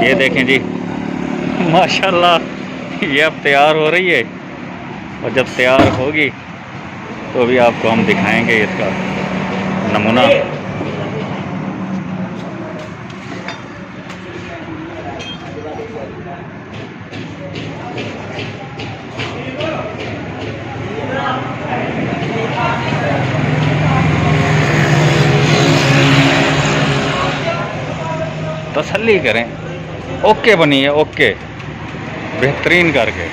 ये देखें जी, माशाल्लाह ये अब तैयार हो रही है और जब तैयार होगी तो भी आपको हम दिखाएंगे इसका नमूना। तसल्ली करें, ओके बनी है, ओके बेहतरीन करके।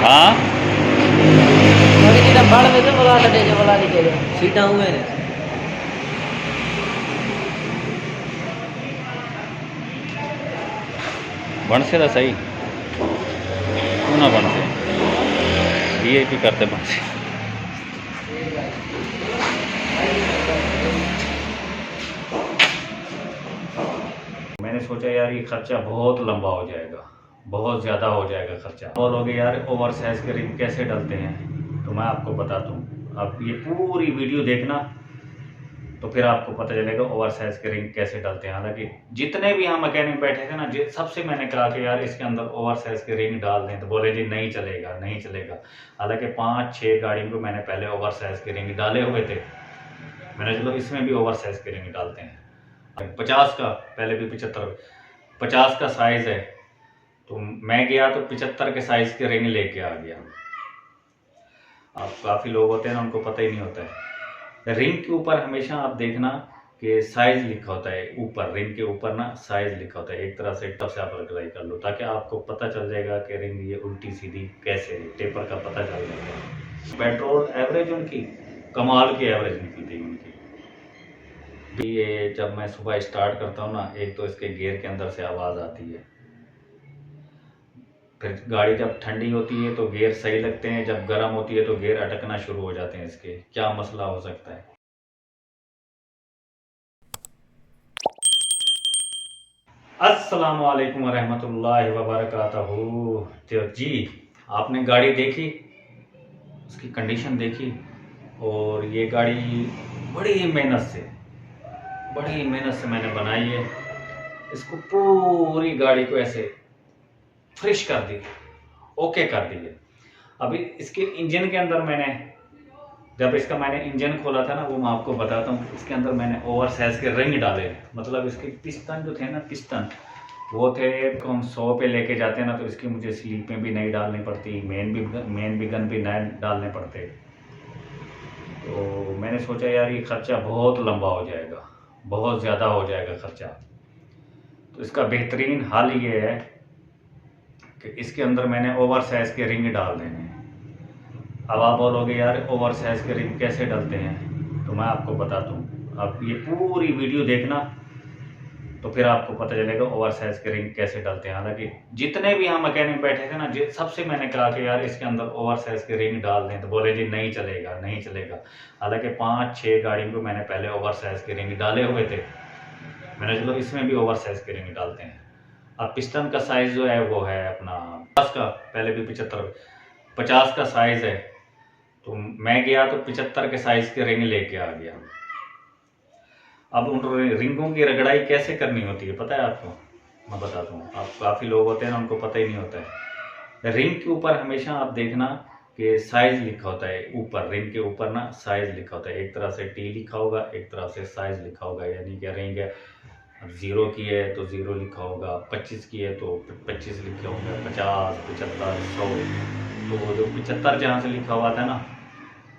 हाँ सीटा हुए ने बन से सही क्यों ना बन से वीआईपी करते बन से। मैंने सोचा यार ये खर्चा बहुत लंबा हो जाएगा, बहुत ज़्यादा हो जाएगा खर्चा। बोलोगे यार ओवर साइज के रिंग कैसे डलते हैं, तो मैं आपको बताता हूँ। आप ये पूरी वीडियो देखना तो फिर आपको पता चलेगा ओवर साइज के रिंग कैसे डलते हैं। हालांकि जितने भी यहाँ मैकेनिक बैठे थे ना, सबसे मैंने कहा कि यार इसके अंदर ओवर साइज के रिंग डाल दें, तो बोले जी नहीं चलेगा नहीं चलेगा। हालांकि 5-6 गाड़ियों को मैंने पहले ओवर साइज के रिंग डाले हुए थे। मैंने चलो इसमें भी ओवर साइज के रिंग डालते हैं। 50 का पहले भी 50 का साइज है, तो मैं गया तो 75 के साइज के रिंग लेके आ गया। अब काफ़ी लोग होते हैं ना, उनको पता ही नहीं होता है। रिंग के ऊपर हमेशा आप देखना कि साइज लिखा होता है, ऊपर रिंग के ऊपर ना साइज लिखा होता है। एक तरह से टफ से आप अप्लाई कर लो ताकि आपको पता चल जाएगा कि रिंग ये उल्टी सीधी कैसे है, टेपर का पता चल जाएगा। पेट्रोल एवरेज उनकी कमाल की एवरेज निकलती है उनकी। ये जब मैं सुबह स्टार्ट करता हूँ ना, एक तो इसके गियर के अंदर से आवाज़ आती है, फिर गाड़ी जब ठंडी होती है तो गियर सही लगते हैं, जब गर्म होती है तो गियर अटकना शुरू हो जाते हैं। इसके क्या मसला हो सकता है। अस्सलाम वालेकुम रहमतुल्लाहि व बरकातहू। तो जी आपने गाड़ी देखी, उसकी कंडीशन देखी, और ये गाड़ी बड़ी मेहनत से मैंने बनाई है। इसको पूरी गाड़ी को ऐसे फ्रेश कर दी, ओके कर दी है। अभी इसके इंजन के अंदर जब इसका मैंने इंजन खोला था ना, वो मैं आपको बताता हूँ। इसके अंदर मैंने ओवर साइज के रिंग डाले, मतलब इसके पिस्टन जो थे ना, पिस्टन वो थे। हम 100 पे लेके जाते हैं ना, तो इसकी मुझे स्लीपें भी नहीं डालनी पड़ती, मेन भी गन भी नहीं डालने पड़ते। तो मैंने सोचा यार ये खर्चा बहुत लंबा हो जाएगा, बहुत ज़्यादा हो जाएगा खर्चा। तो इसका बेहतरीन हल ये है कि इसके अंदर मैंने ओवर साइज के रिंग डाल देने। अब आप बोलोगे यार ओवर साइज के रिंग कैसे डलते हैं, तो मैं आपको बताता हूँ। आप ये पूरी वीडियो देखना तो फिर आपको पता चलेगा ओवर साइज के रिंग कैसे डलते हैं। हालांकि जितने भी यहाँ मैकेनिक बैठे थे ना, सबसे मैंने कहा कि यार इसके अंदर ओवर साइज के रिंग डाल दें, तो बोले जी नहीं चलेगा नहीं चलेगा। हालांकि 5-6 गाड़ियों को मैंने पहले ओवर साइज के रिंग डाले हुए थे। मैंने चलो इसमें भी ओवर साइज के रिंग डालते हैं। अब पिस्टन का साइज जो है वो है अपना 50 का, पहले भी 50 का साइज है, तो मैं गया तो 75 के साइज के रिंग लेके आ गया। अब उन रिंगों की रगड़ाई कैसे करनी होती है पता है आपको, मैं बताता हूँ। आप काफ़ी लोग होते हैं ना, उनको पता ही नहीं होता है। रिंग के ऊपर हमेशा आप देखना कि साइज लिखा होता है, ऊपर रिंग के ऊपर ना साइज लिखा होता है। एक तरह से टी लिखा होगा, एक तरह से साइज लिखा होगा। यानी कि रिंग है 0 की है तो 0 लिखा होगा, 25 की है तो 25 लिखा होगा, 50, 75, 100। तो जो 75 जहाँ से लिखा हुआ था ना,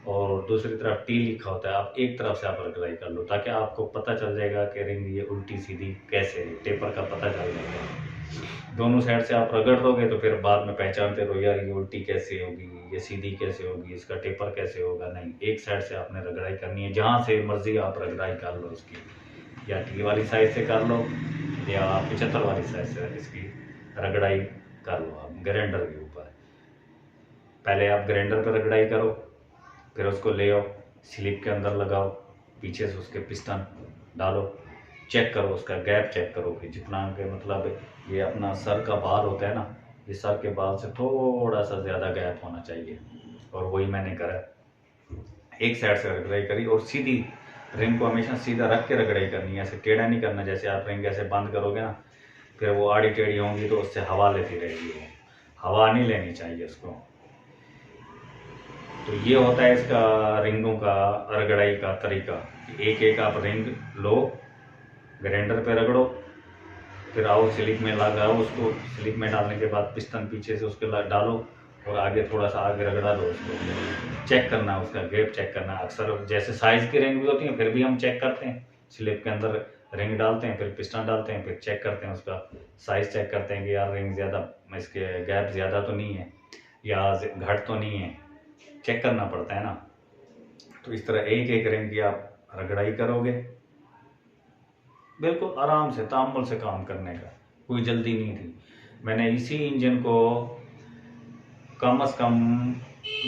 और दूसरी तरफ टी लिखा होता है, आप एक तरफ से आप अप्लाई कर लो ताकि आपको पता चल जाएगा कि रिंग ये उल्टी सीधी कैसे है, टेपर का पता चल जाएगा। दोनों साइड से आप रगड़ दोगे तो फिर बाद में पहचानते रहो यार ये उल्टी कैसे होगी, ये सीधी कैसे होगी, इसका टेपर कैसे होगा। नहीं, एक साइड से आपने रगड़ाई करनी है, जहाँ से मर्जी आप रगड़ाई कर लो उसकी, या टी वाली साइड से कर लो या 75 वाली साइड से इसकी रगड़ाई कर लो आप ग्राइंडर के ऊपर। पहले आप ग्राइंडर पर रगड़ाई करो, फिर उसको ले आओ, स्लिप के अंदर लगाओ, पीछे से उसके पिस्टन डालो, चेक करो उसका गैप चेक करो कि जितना के मतलब ये अपना सर का बाल होता है ना, ये सर के बाल से थोड़ा सा ज़्यादा गैप होना चाहिए। और वही मैंने करा, एक साइड से रगड़ाई करी और सीधी रिंग को हमेशा सीधा रख के रगड़ाई करनी है, ऐसे टेढ़ा नहीं करना। जैसे आप रिंग ऐसे बंद करोगे ना, फिर वो आड़ी टेढ़ी होंगी तो उससे हवा लेती रहेगी, वो हवा नहीं लेनी चाहिए उसको। तो ये होता है इसका रिंगों का रगड़ाई का तरीका। एक एक आप रिंग लो, ग्राइंडर पे रगड़ो, फिर आओ स्लिप में लगाओ उसको, स्लिप में डालने के बाद पिस्टन पीछे से उसके डालो और आगे थोड़ा सा आगे रगड़ा दो उसको। चेक करना उसका गैप चेक करना। अक्सर जैसे साइज़ की रिंग भी होती है फिर भी हम चेक करते हैं, स्लिप के अंदर रिंग डालते हैं, फिर पिस्टन डालते हैं, फिर चेक करते हैं उसका साइज़ चेक करते हैं कि यार रिंग ज़्यादा, इसके गैप ज़्यादा तो नहीं है या घट तो नहीं है, चेक करना पड़ता है ना। तो इस तरह एक एक रिंग की आप रगड़ाई करोगे, बिल्कुल आराम से तामुल से काम करने का, कोई जल्दी नहीं थी। मैंने इसी इंजन को कम से कम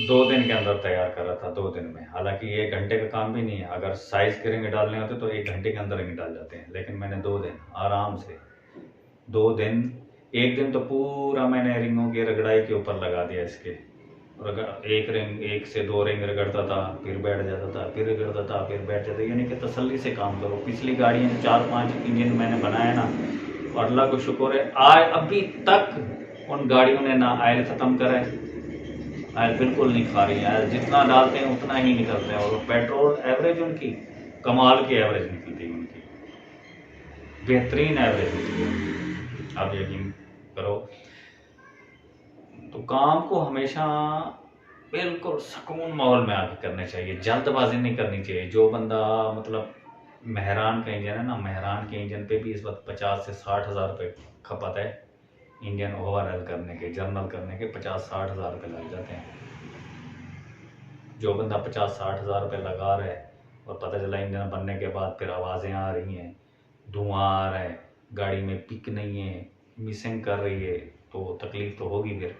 2 दिन के अंदर तैयार करा था, 2 दिन में। हालांकि ये 1 घंटे का काम भी नहीं है, अगर साइज के रिंग डालने होते तो 1 घंटे के अंदर रिंग डाल जाते हैं, लेकिन मैंने 2 दिन आराम से, 2 दिन, 1 दिन तो पूरा मैंने रिंगों की रगड़ाई के ऊपर लगा दिया इसके। एक रिंग, 1 से 2 रिंग रगड़ता था, फिर बैठ जाता था, फिर रगड़ता था, फिर बैठ जाता, यानी कि तसल्ली से काम करो। पिछली गाड़ियाँ 4-5 इंजन मैंने बनाया ना, और अल्लाह को शुक्र है आज अभी तक उन गाड़ियों ने ना आयल ख़त्म करा है, आयल बिल्कुल नहीं खा रही है, आयल जितना डालते हैं उतना ही निकलते हैं। और पेट्रोल एवरेज उनकी कमाल की एवरेज निकलती है, उनकी बेहतरीन एवरेज निकलती है, आप यकीन करो। तो काम को हमेशा बिल्कुल सुकून माहौल में आके करने चाहिए, जल्दबाजी नहीं करनी चाहिए। जो बंदा मतलब मेहरान का इंजन है ना, मेहरान के इंजन पे भी इस वक्त 50 से 60 हज़ार रुपये खपत है। इंजन ओवरऑल करने के, जर्नल करने के 50-60 हज़ार रुपये लग जाते हैं। जो बंदा 50-60 हज़ार रुपये लगा रहा है और पता चला इंजन बनने के बाद फिर आवाज़ें आ रही हैं, धुआं आ रहा है, गाड़ी में पिक नहीं है, मिसिंग कर रही है, तो तकलीफ़ तो होगी। फिर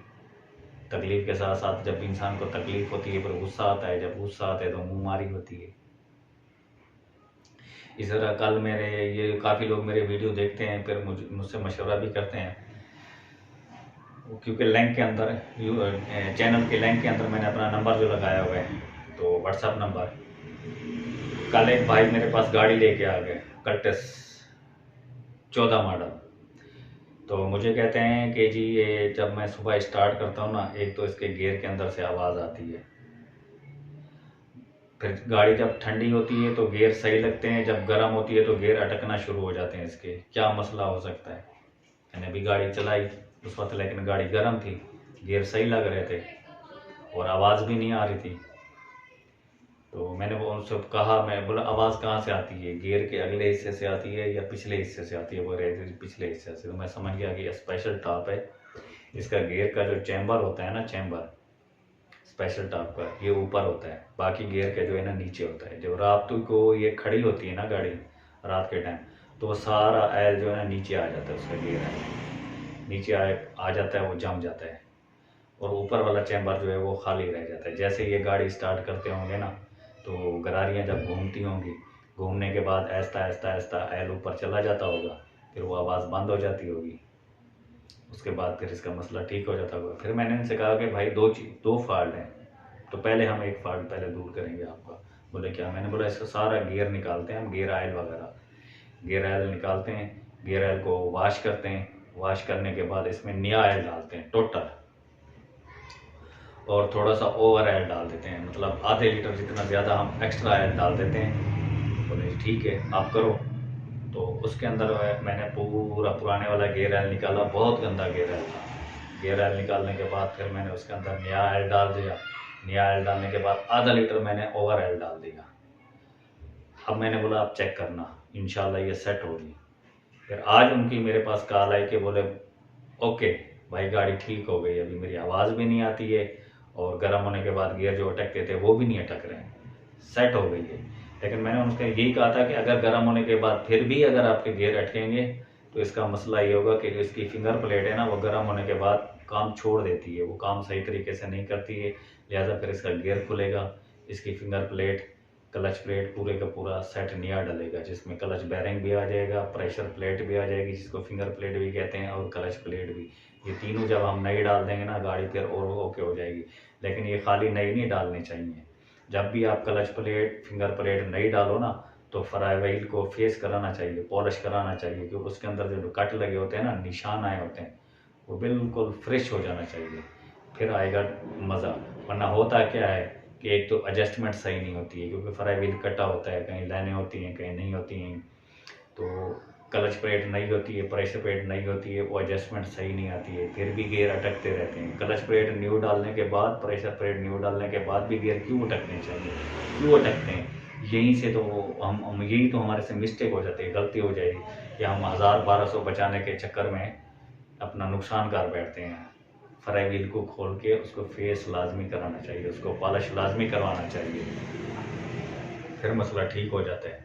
तकलीफ़ के साथ साथ जब इंसान को तकलीफ़ होती है फिर गुस्सा आता है, जब गुस्सा आता है तो मुँह मारी होती है। इस तरह कल मेरे ये काफ़ी लोग मेरे वीडियो देखते हैं, फिर मुझसे मशवरा भी करते हैं, क्योंकि लिंक के अंदर, चैनल के लिंक के अंदर मैंने अपना नंबर जो लगाया हुआ है, तो व्हाट्सअप नंबर। कल एक भाई मेरे पास गाड़ी लेके आ गए, कल्टस 14 मॉडल। तो मुझे कहते हैं कि जी ये जब मैं सुबह स्टार्ट करता हूँ ना, एक तो इसके गियर के अंदर से आवाज़ आती है, फिर गाड़ी जब ठंडी होती है तो गियर सही लगते हैं, जब गर्म होती है तो गियर अटकना शुरू हो जाते हैं। इसके क्या मसला हो सकता है? मैंने भी गाड़ी चलाई उस वक्त, लेकिन गाड़ी गर्म थी, गियर सही लग रहे थे और आवाज़ भी नहीं आ रही थी। तो मैंने वो उनसे कहा, मैं बोला आवाज़ कहाँ से आती है, गियर के अगले हिस्से से आती है या पिछले हिस्से से आती है? वो रहे पिछले हिस्से से। तो मैं समझ गया कि ये स्पेशल टॉप है, इसका गियर का जो चैम्बर होता है ना, चैम्बर स्पेशल टॉप का, ये ऊपर होता है, बाकी गियर का जो है ना नीचे होता है। जब रात को ये खड़ी होती है ना गाड़ी रात के टाइम, तो वो सारा ऑयल जो है ना नीचे आ जाता है, उसका गियर नीचे आ जाता है, वो जम जाता है, और ऊपर वाला चैम्बर जो है वो खाली रह जाता है। जैसे ये गाड़ी स्टार्ट करते होंगे ना, तो गरारियाँ जब घूमती होंगी, घूमने के बाद ऐसा ऐसा ऐसा ऑयल ऊपर चला जाता होगा, फिर वो आवाज़ बंद हो जाती होगी, उसके बाद फिर इसका मसला ठीक हो जाता होगा। फिर मैंने इनसे कहा कि भाई दो फॉल्ट हैं, तो पहले हम एक फॉल्ट पहले दूर करेंगे आपका। बोले क्या? मैंने बोला इसका सारा गियर निकालते हैं हम, गियर ऑयल वगैरह, गियर ऑयल निकालते हैं, गियर ऑयल को वॉश करते हैं, वॉश करने के बाद इसमें नया ऑयल डालते हैं टोटल, और थोड़ा सा ओवर ऑयल डाल देते हैं, मतलब आधे लीटर जितना ज़्यादा हम एक्स्ट्रा ऑयल डाल देते हैं। बोले ठीक है आप करो। तो उसके अंदर मैंने पूरा पुराने वाला गियर ऑयल निकाला, बहुत गंदा गियर ऑयल था। गियर ऑयल निकालने के बाद फिर मैंने उसके अंदर नया ऑयल डाल दिया, नया ऑयल डालने के बाद आधा लीटर मैंने ओवर ऑयल डाल दिया। अब मैंने बोला आप चेक करना, इंशाल्लाह ये सेट होगी। फिर आज उनकी मेरे पास कॉल आई कि बोले ओके भाई, गाड़ी ठीक हो गई, अभी मेरी आवाज़ भी नहीं आती है और गर्म होने के बाद गियर जो अटकते थे वो भी नहीं अटक रहे हैं, सेट हो गई है। लेकिन मैंने उनसे यही कहा था कि अगर गर्म होने के बाद फिर भी अगर आपके गियर अटकेंगे तो इसका मसला ये होगा कि जो इसकी फिंगर प्लेट है ना, वो गर्म होने के बाद काम छोड़ देती है, वो काम सही तरीके से नहीं करती है, लिहाजा फिर इसका गियर खुलेगा, इसकी फिंगर प्लेट, क्लच प्लेट पूरे का पूरा सेट नया डलेगा, जिसमें क्लच बैरिंग भी आ जाएगा, प्रेशर प्लेट भी आ जाएगी जिसको फिंगर प्लेट भी कहते हैं, और क्लच प्लेट भी। ये तीनों जब हम नई डाल देंगे ना, गाड़ी फिर और ओके हो जाएगी। लेकिन ये खाली नई नहीं डालनी चाहिए। जब भी आप क्लच प्लेट, फिंगर प्लेट नई डालो ना, तो फ्राई व्हील को फेस कराना चाहिए, पॉलिश कराना चाहिए, क्योंकि उसके अंदर जो कट लगे होते हैं ना, निशान आए होते हैं, वो बिल्कुल फ्रेश हो जाना चाहिए, फिर आएगा मज़ा। वरना होता क्या है कि एक तो एडजस्टमेंट सही नहीं होती है, क्योंकि फ्राई व्हील कटा होता है, कहीं लाइनें होती हैं कहीं नहीं होती हैं, तो क्लच प्लेट नहीं होती है, प्रेशर प्लेट नहीं होती है, वो एडजस्टमेंट सही नहीं आती है, फिर भी गियर अटकते रहते हैं। क्लच प्लेट न्यू डालने के बाद, प्रेशर प्लेट न्यू डालने के बाद भी गियर क्यों अटकने चाहिए, क्यों अटकते हैं? यहीं से तो हम यही तो हमारे से मिस्टेक हो जाती है, गलती हो जाएगी, या हम 1000-1200 बचाने के चक्कर में अपना नुकसान कर बैठते हैं। फ्राई व्हील को खोल के उसको फेस लाजमी कराना चाहिए, उसको पॉलिश लाजमी करवाना चाहिए, फिर मसला ठीक हो जाता है।